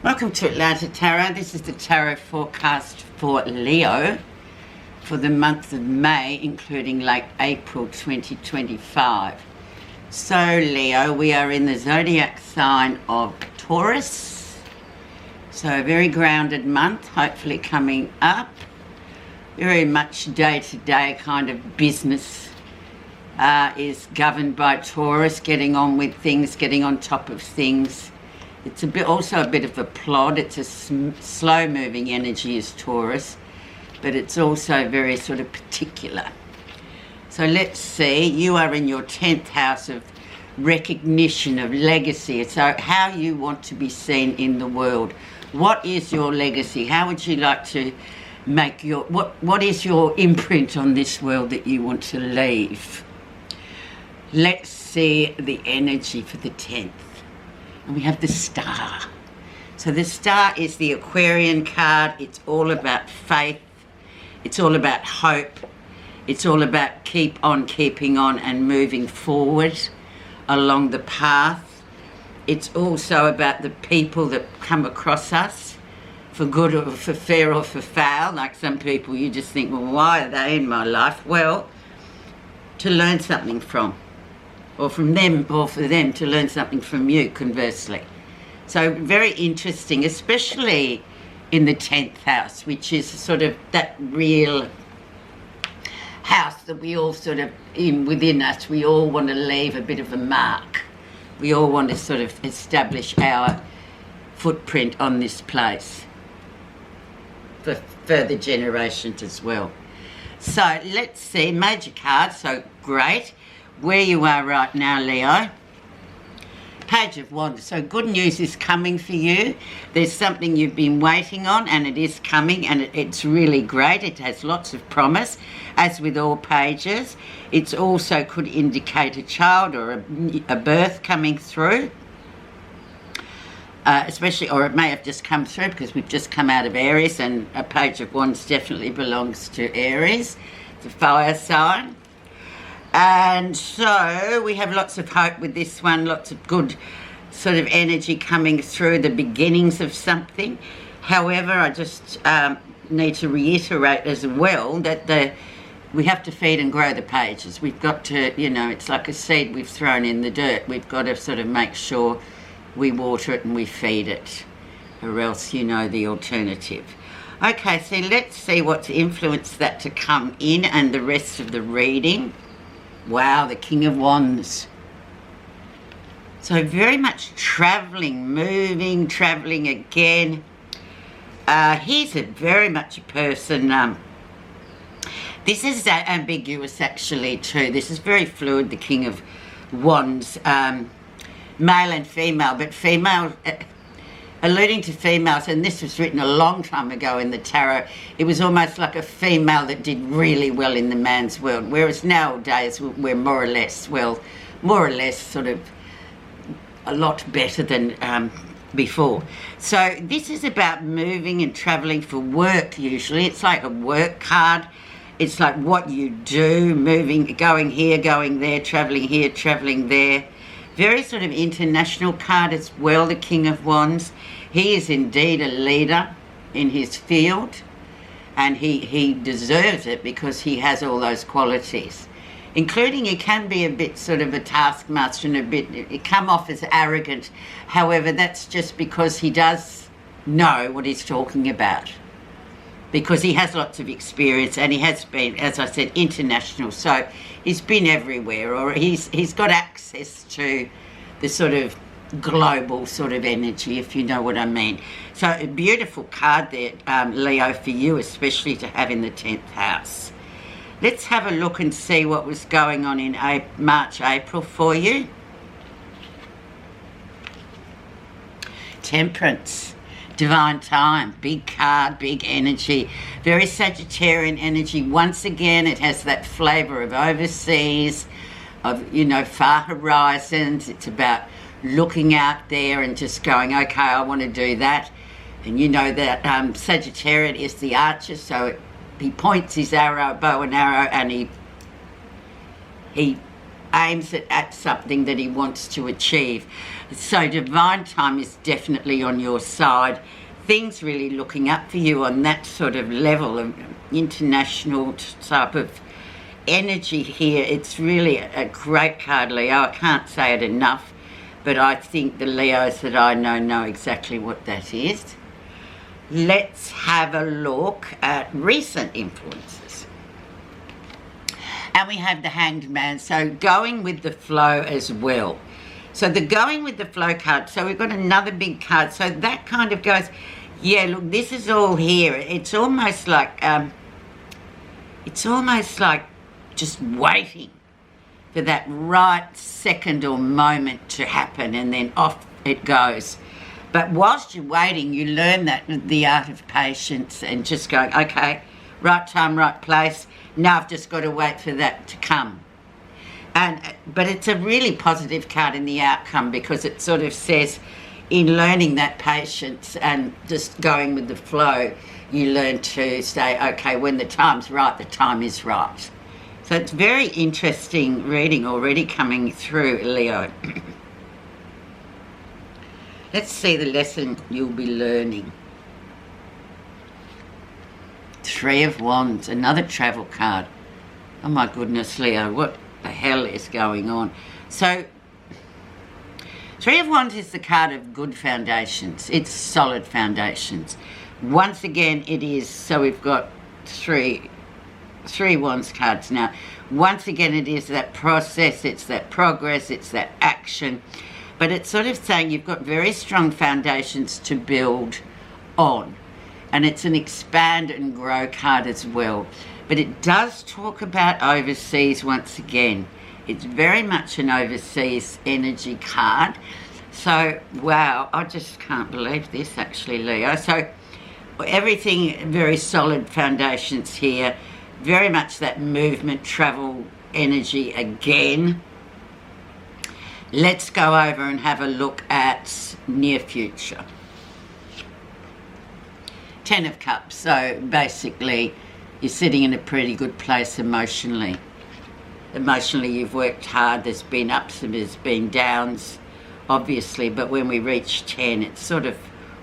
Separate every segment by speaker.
Speaker 1: Welcome to Atlanta Tarot. This is the tarot forecast for Leo for the month of May, including late April 2025. So Leo, we are in the zodiac sign of Taurus. So a very grounded month, hopefully coming up. Very much day-to-day kind of business is governed by Taurus, getting on with things, getting on top of things. It's also a bit of a plod. It's a slow-moving energy is Taurus, but it's also very sort of particular. So let's see. You are in your 10th house of recognition, of legacy. So how you want to be seen in the world. What is your legacy? How would you like to make your... What is your imprint on this world that you want to leave? Let's see the energy for the 10th. And we have the star. So the star is the Aquarian card. It's all about faith. It's all about hope. It's all about keep on keeping on and moving forward along the path. It's also about the people that come across us, for good or for fair or for foul. Like some people you just think, well, why are they in my life? Well, to learn something from. Or from them, or for them to learn something from you, conversely. So very interesting, especially in the 10th house, which is sort of that real house that we all sort of, within us, we all want to leave a bit of a mark. We all want to sort of establish our footprint on this place for further generations as well. So let's see, major card, so great. Where you are right now, Leo. Page of Wands. So good news is coming for you. There's something you've been waiting on and it is coming, and it's really great. It has lots of promise, as with all pages. It also could indicate a child or a birth coming through. Especially, or it may have just come through because we've just come out of Aries, and a Page of Wands definitely belongs to Aries. It's a fire sign. And so we have lots of hope with this one, lots of good sort of energy coming through, the beginnings of something. However, I just need to reiterate as well that we have to feed and grow the pages. We've got to, you know, it's like a seed we've thrown in the dirt. We've got to sort of make sure we water it and we feed it, or else you know the alternative. Okay, so let's see what's influenced that to come in and the rest of the reading. Wow, the King of Wands. So very much travelling, moving, travelling again. He's very much a person, this is ambiguous actually too. This is very fluid, the King of Wands, male and female, but female, alluding to females, and this was written a long time ago in the tarot, it was almost like a female that did really well in the man's world, whereas nowadays we're more or less sort of a lot better than before. So this is about moving and travelling for work usually. It's like a work card. It's like what you do, moving, going here, going there, travelling here, travelling there. Very sort of international card as well, the King of Wands. He is indeed a leader in his field, and he deserves it because he has all those qualities, including he can be a bit sort of a taskmaster and it come off as arrogant. However, that's just because he does know what he's talking about, because he has lots of experience and he has been, as I said, international. So he's been everywhere, or he's got access to the sort of global sort of energy, if you know what I mean. So a beautiful card there, Leo, for you, especially to have in the 10th house. Let's have a look and see what was going on in March, April for you. Temperance. Divine time, big card, big energy, very Sagittarian energy. Once again, it has that flavour of overseas, of, you know, far horizons. It's about looking out there and just going, okay, I want to do that. And you know that Sagittarian is the archer, so he points his arrow, bow and arrow, and he aims at something that he wants to achieve. So divine time is definitely on your side. Things really looking up for you on that sort of level of international type of energy here. It's really a great card, Leo. I can't say it enough, but I think the Leos that I know exactly what that is. Let's have a look at recent influences. And we have the Hanged Man, so going with the flow as well. So the going with the flow card, so we've got another big card. So that kind of goes, yeah, look, this is all here. It's almost like just waiting for that right second or moment to happen, and then off it goes. But whilst you're waiting, you learn that the art of patience and just going, okay, right time, right place. Now I've just got to wait for that to come. But it's a really positive card in the outcome, because it sort of says in learning that patience and just going with the flow, you learn to say, okay, when the time's right, the time is right. So it's very interesting reading already coming through, Leo. Let's see the lesson you'll be learning. Three of Wands, another travel card. Oh my goodness, Leo, what the hell is going on? So, Three of Wands is the card of good foundations. It's solid foundations. Once again, it is, so we've got three Wands cards now. Once again, it is that process, it's that progress, it's that action. But it's sort of saying you've got very strong foundations to build on. And it's an expand and grow card as well. But it does talk about overseas once again. It's very much an overseas energy card. So, wow, I just can't believe this actually, Leo. So, everything, very solid foundations here. Very much that movement, travel energy again. Let's go over and have a look at near future. Ten of Cups. So basically, you're sitting in a pretty good place emotionally. Emotionally, you've worked hard. There's been ups and there's been downs, obviously. But when we reach 10, it's sort of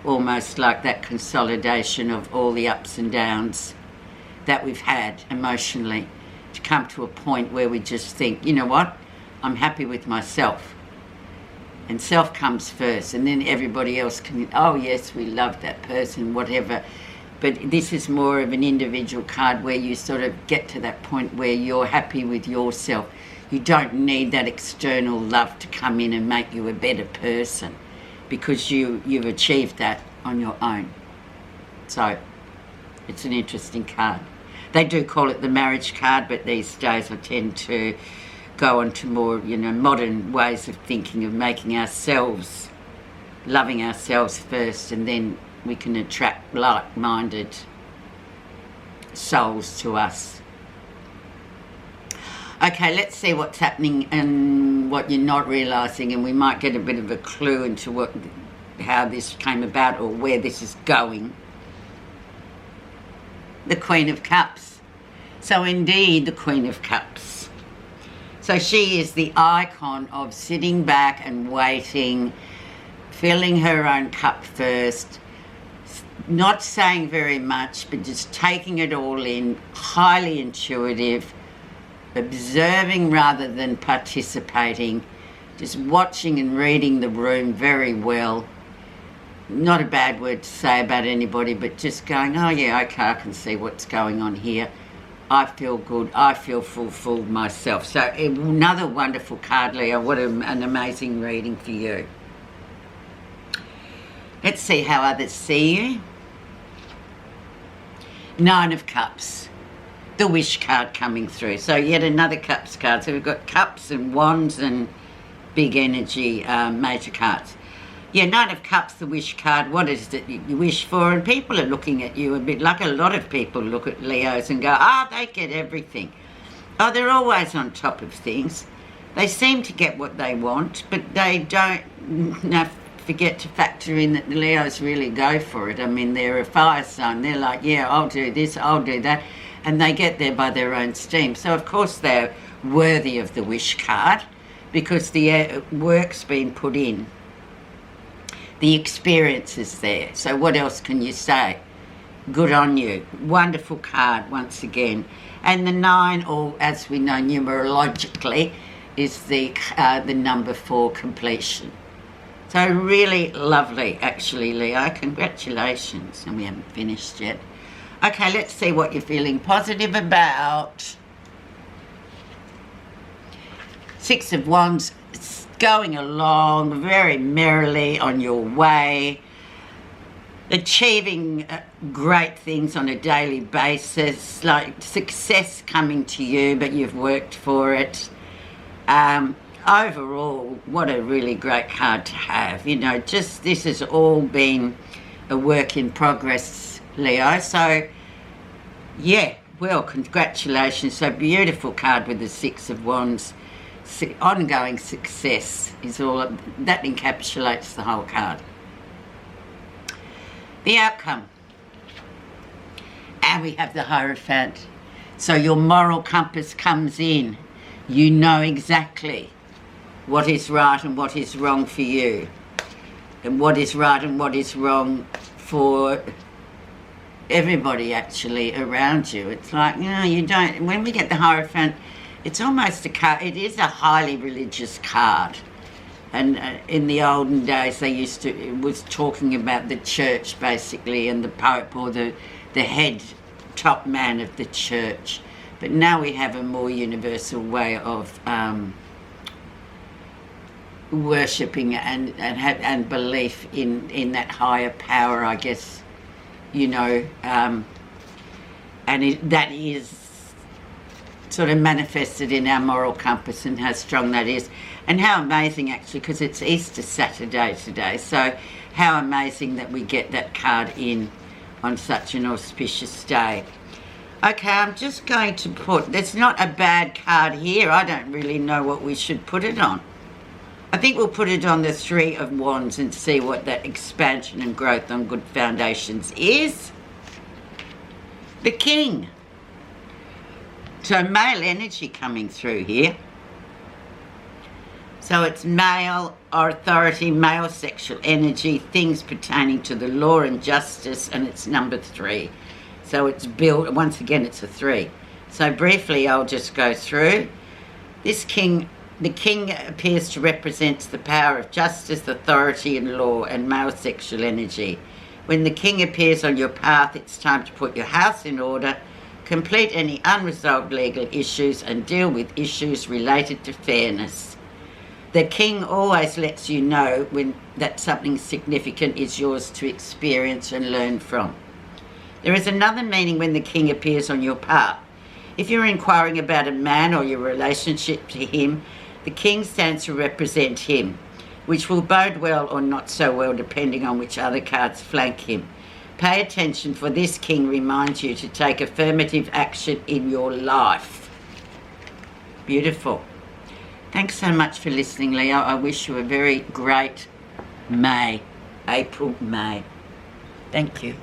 Speaker 1: almost like that consolidation of all the ups and downs that we've had emotionally, to come to a point where we just think, you know what, I'm happy with myself. And self comes first, and then everybody else can, oh yes, we love that person, whatever. But this is more of an individual card where you sort of get to that point where you're happy with yourself. You don't need that external love to come in and make you a better person, because you've achieved that on your own. So it's an interesting card. They do call it the marriage card, but these days I tend to go on to more, modern ways of thinking, of making ourselves, loving ourselves first, and then we can attract like-minded souls to us. Okay, let's see what's happening and what you're not realising, and we might get a bit of a clue into how this came about or where this is going. The Queen of Cups. So indeed, the Queen of Cups. So she is the icon of sitting back and waiting, filling her own cup first, not saying very much, but just taking it all in, highly intuitive, observing rather than participating, just watching and reading the room very well. Not a bad word to say about anybody, but just going, oh yeah, okay, I can see what's going on here. I feel good. I feel fulfilled myself. So another wonderful card, Leo. What an amazing reading for you. Let's see how others see you. Nine of Cups. The Wish card coming through. So yet another Cups card. So we've got Cups and Wands and big energy major cards. Yeah, Nine of Cups, the Wish card. What is it you wish for? And people are looking at you a bit like a lot of people look at Leos and go, they get everything. Oh, they're always on top of things. They seem to get what they want, but they don't forget to factor in that the Leos really go for it. I mean, they're a fire sign. They're like, yeah, I'll do this, I'll do that. And they get there by their own steam. So, of course, they're worthy of the wish card because the work's been put in. The experience is there. So what else can you say? Good on you. Wonderful card once again. And the 9, or as we know numerologically, is the number for completion. So really lovely, actually, Leo. Congratulations. And we haven't finished yet. Okay, let's see what you're feeling positive about. 6 of Wands, going along very merrily on your way, achieving great things on a daily basis, like success coming to you, but you've worked for it. Overall, what a really great card to have. You know, just this has all been a work in progress, Leo. So, yeah, well, congratulations. So beautiful card with the 6 of Wands. Ongoing success is all that encapsulates the whole card. The outcome, and we have the Hierophant. So your moral compass comes in. You know exactly what is right and what is wrong for you, and what is right and what is wrong for everybody actually around you. It's like, you know, you don't, when we get the Hierophant, it's almost a card, it is a highly religious card. And in the olden days, they used to, it was talking about the church basically, and the Pope, or the head top man of the church. But now we have a more universal way of worshipping and belief in that higher power, I guess, you know, and that is sort of manifested in our moral compass, and how strong that is, and how amazing actually, because it's Easter Saturday today, so how amazing that we get that card in on such an auspicious day. Okay, I'm just going to put, there's not a bad card here. I don't really know what we should put it on. I think we'll put it on the 3 of Wands and see what that expansion and growth on good foundations is. The King. So male energy coming through here. So it's male authority, male sexual energy, things pertaining to the law and justice, and it's number 3. So it's built, once again, it's a 3. So briefly, I'll just go through. This king, the king appears to represent the power of justice, authority and law, and male sexual energy. When the king appears on your path, it's time to put your house in order, complete any unresolved legal issues, and deal with issues related to fairness. The king always lets you know when that something significant is yours to experience and learn from. There is another meaning when the king appears on your path. If you're inquiring about a man or your relationship to him, the king stands to represent him, which will bode well or not so well depending on which other cards flank him. Pay attention, for this king reminds you to take affirmative action in your life. Beautiful. Thanks so much for listening, Leo. I wish you a very great May, April, May. Thank you.